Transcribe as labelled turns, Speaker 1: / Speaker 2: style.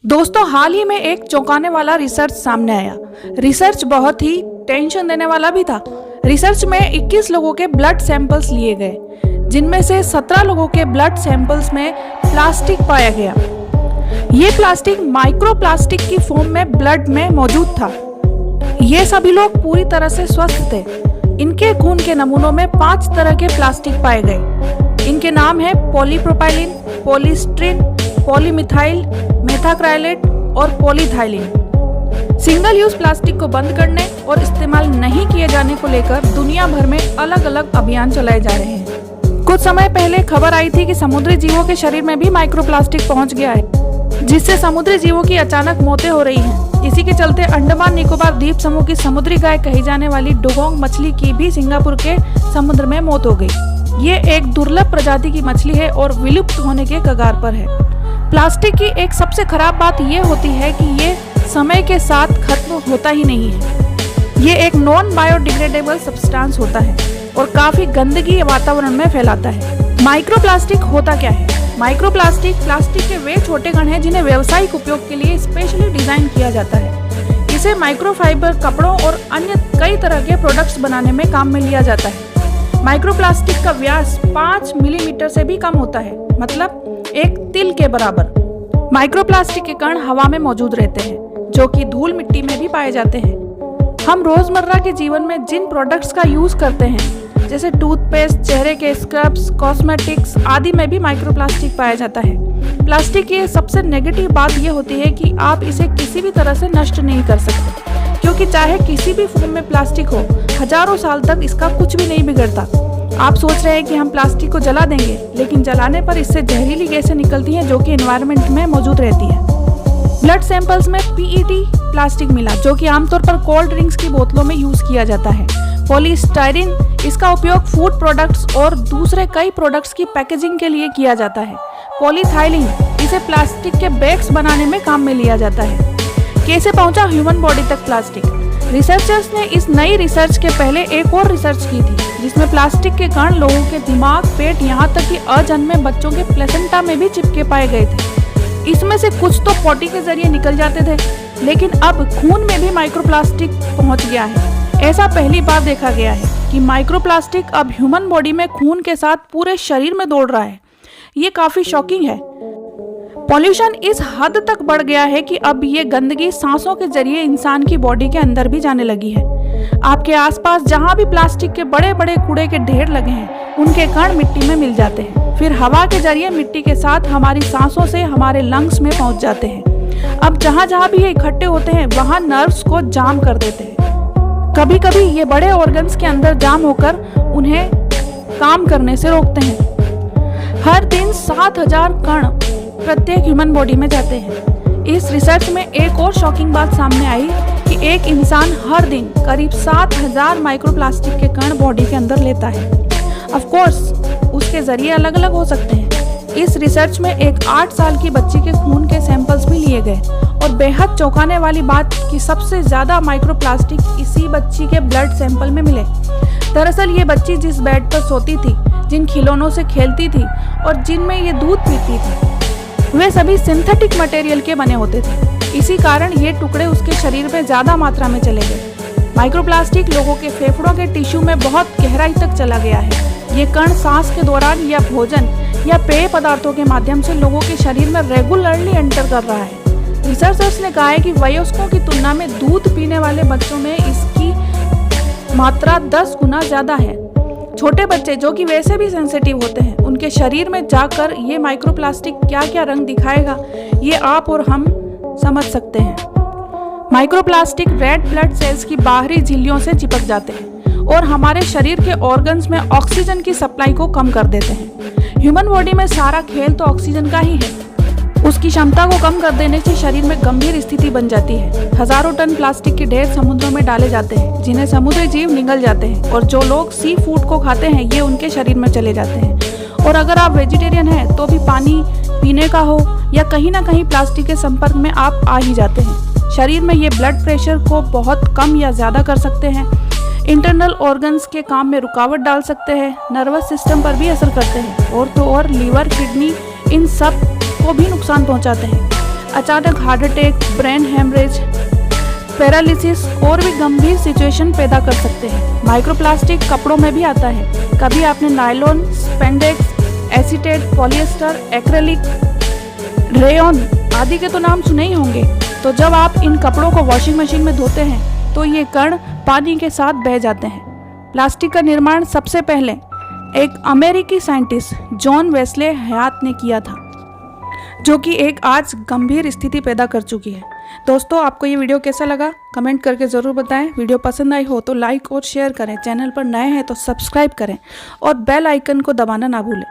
Speaker 1: दोस्तों, हाल ही में एक चौंकाने वाला रिसर्च सामने आया। रिसर्च बहुत ही टेंशन देने वाला भी था। रिसर्च में 21 लोगों के ब्लड सैंपल्स लिए गए, जिनमें से 17 लोगों के ब्लड सैंपल्स में प्लास्टिक पाया गया। ये प्लास्टिक माइक्रोप्लास्टिक की फॉर्म में ब्लड में मौजूद था। ये सभी लोग पूरी तरह से स्वस्थ थे। इनके खून के नमूनों में 5 तरह के प्लास्टिक पाए गए। इनके नाम है पॉलीप्रोपाइलिन, पॉलीस्टीरीन, पॉलीमिथाइल मेथाक्राइलेट और पॉलीथाइलिन। सिंगल यूज प्लास्टिक को बंद करने और इस्तेमाल नहीं किए जाने को लेकर दुनिया भर में अलग अलग अभियान चलाए जा रहे हैं। कुछ समय पहले खबर आई थी कि समुद्री जीवों के शरीर में भी माइक्रोप्लास्टिक पहुंच गया है, जिससे समुद्री जीवों की अचानक मौतें हो रही हैं। इसी के चलते अंडमान निकोबार द्वीप समूह की समुद्री गाय कही जाने वाली डुगोंग मछली की भी सिंगापुर के समुद्र में मौत हो गई। ये एक दुर्लभ प्रजाति की मछली है और विलुप्त होने के कगार पर है। प्लास्टिक की एक सबसे खराब बात ये होती है कि ये समय के साथ खत्म होता ही नहीं है। ये एक नॉन बायोडिग्रेडेबल सब्सटेंस होता है और काफी गंदगी वातावरण में फैलाता है। माइक्रोप्लास्टिक होता क्या है? माइक्रोप्लास्टिक प्लास्टिक के वे छोटे कण हैं जिन्हें व्यावसायिक उपयोग के लिए स्पेशली डिजाइन किया जाता है। इसे माइक्रोफाइबर, कपड़ों और अन्य कई तरह के प्रोडक्ट्स बनाने में काम में लिया जाता है। माइक्रोप्लास्टिक का व्यास 5 मिलीमीटर से भी कम होता है, मतलब एक तिल के बराबर। माइक्रोप्लास्टिक के कण हवा में मौजूद रहते हैं, जो कि धूल मिट्टी में भी पाए जाते हैं। हम रोजमर्रा के जीवन में जिन प्रोडक्ट्स का यूज करते हैं, जैसे टूथपेस्ट, चेहरे के स्क्रब्स, कॉस्मेटिक्स आदि में भी माइक्रोप्लास्टिक पाया जाता है। प्लास्टिक की सबसे नेगेटिव बात यह होती है कि आप इसे किसी भी तरह से नष्ट नहीं कर सकते, क्योंकि चाहे किसी भी फॉर्म में प्लास्टिक हो, हजारों साल तक इसका कुछ भी नहीं बिगड़ता। आप सोच रहे हैं कि हम प्लास्टिक को जला देंगे, लेकिन जलाने पर इससे जहरीली गैसें निकलती हैं जो कि एनवायरनमेंट में मौजूद रहती है। ब्लड सैंपल्स में पीईटी प्लास्टिक मिला, जो कि आमतौर पर कोल्ड ड्रिंक्स की बोतलों में यूज किया जाता है। पॉलीस्टाइरीन, इसका उपयोग फूड प्रोडक्ट्स और दूसरे कई प्रोडक्ट्स की पैकेजिंग के लिए किया जाता है। पॉलीथाइलिन, इसे प्लास्टिक के बैग्स बनाने में काम में लिया जाता है। कैसे पहुंचा ह्यूमन बॉडी तक प्लास्टिक? रिसर्चर्स ने इस नई रिसर्च के पहले एक और रिसर्च की थी, जिसमें प्लास्टिक के कण लोगों के दिमाग, पेट, यहाँ तक कि अजन्मे बच्चों के प्लेसेंटा में भी चिपके पाए गए थे। इसमें से कुछ तो पॉटी के जरिए निकल जाते थे, लेकिन अब खून में भी माइक्रोप्लास्टिक पहुंच गया है। ऐसा पहली बार देखा गया है कि माइक्रोप्लास्टिक अब ह्यूमन बॉडी में खून के साथ पूरे शरीर में दौड़ रहा है। ये काफी शॉकिंग है। पॉल्यूशन इस हद तक बढ़ गया है कि अब ये गंदगी सांसों के जरिए इंसान की बॉडी के अंदर भी जाने लगी है। आपके आसपास जहाँ भी प्लास्टिक के बड़े बड़े कूड़े के ढेर लगे हैं, उनके कण मिट्टी में मिल जाते हैं, फिर हवा के जरिए मिट्टी के साथ हमारी सांसों से हमारे लंग्स में पहुंच जाते हैं। अब जहाँ जहाँ भी ये इकट्ठे होते हैं, वहाँ नर्व्स को जाम कर देते हैं। कभी कभी ये बड़े ऑर्गन्स के अंदर जाम होकर उन्हें काम करने से रोकते हैं। हर दिन 7000 कण प्रत्येक ह्यूमन बॉडी में जाते हैं। इस रिसर्च में एक और शॉकिंग बात सामने आई कि एक इंसान हर दिन करीब 7000 माइक्रोप्लास्टिक के कण बॉडी के अंदर लेता है। ऑफ कोर्स उसके जरिए अलग अलग हो सकते हैं। इस रिसर्च में एक 8 साल की बच्ची के खून के सैंपल्स भी लिए गए और बेहद चौंकाने वाली बात कि सबसे ज्यादा माइक्रोप्लास्टिक इसी बच्ची के ब्लड सैंपल में मिले। दरअसल ये बच्ची जिस बेड पर सोती थी, जिन खिलौनों से खेलती थी और जिनमें ये दूध पीती थी, वे सभी सिंथेटिक मटेरियल के बने होते थे। इसी कारण ये टुकड़े उसके शरीर में ज्यादा मात्रा में चले गए। माइक्रोप्लास्टिक लोगों के फेफड़ों के टिश्यू में बहुत गहराई तक चला गया है। ये कण सांस के दौरान या भोजन या पेय पदार्थों के माध्यम से लोगों के शरीर में रेगुलरली एंटर कर रहा है। रिसर्चर्स ने कहा है कि वयस्कों की तुलना में दूध पीने वाले बच्चों में इसकी मात्रा 10 गुना ज्यादा है। छोटे बच्चे जो कि वैसे भी सेंसिटिव होते हैं, उनके शरीर में जाकर ये माइक्रोप्लास्टिक क्या क्या रंग दिखाएगा, ये आप और हम समझ सकते हैं। माइक्रोप्लास्टिक रेड ब्लड सेल्स की बाहरी झिल्लियों से चिपक जाते हैं और हमारे शरीर के ऑर्गन्स में ऑक्सीजन की सप्लाई को कम कर देते हैं। ह्यूमन बॉडी में सारा खेल तो ऑक्सीजन का ही है। उसकी क्षमता को कम कर देने से शरीर में गंभीर स्थिति बन जाती है। हजारों टन प्लास्टिक के ढेर समुद्रों में डाले जाते हैं, जिन्हें समुद्री जीव निगल जाते हैं, और जो लोग सी फूड को खाते हैं, ये उनके शरीर में चले जाते हैं। और अगर आप वेजिटेरियन हैं तो भी पानी पीने का हो या कहीं ना कहीं प्लास्टिक के संपर्क में आप आ ही जाते हैं। शरीर में ये ब्लड प्रेशर को बहुत कम या ज्यादा कर सकते हैं, इंटरनल ऑर्गन्स के काम में रुकावट डाल सकते हैं, नर्वस सिस्टम पर भी असर करते हैं, और तो और लीवर, किडनी, इन सब को भी नुकसान पहुंचाते हैं। अचानक heart attack, brain haemorrhage, paralysis और भी गंभीर सिचुएशन पैदा कर सकते हैं। माइक्रोप्लास्टिक कपड़ों में भी आता है। कभी आपने nylon, spandex, acetate, polyester, acrylic, rayon आदि के तो नाम सुने ही होंगे। तो जब आप इन कपड़ों को वॉशिंग मशीन में धोते हैं तो ये कण पानी के साथ बह जाते हैं। प्लास्टिक का निर्माण सबसे पहले एक अमेरिकी साइंटिस्ट जॉन वेस्ले हयात ने किया था, जो कि एक आज गंभीर स्थिति पैदा कर चुकी है। दोस्तों, आपको ये वीडियो कैसा लगा कमेंट करके ज़रूर बताएं। वीडियो पसंद आई हो तो लाइक और शेयर करें। चैनल पर नए हैं तो सब्सक्राइब करें और बेल आइकन को दबाना ना भूलें।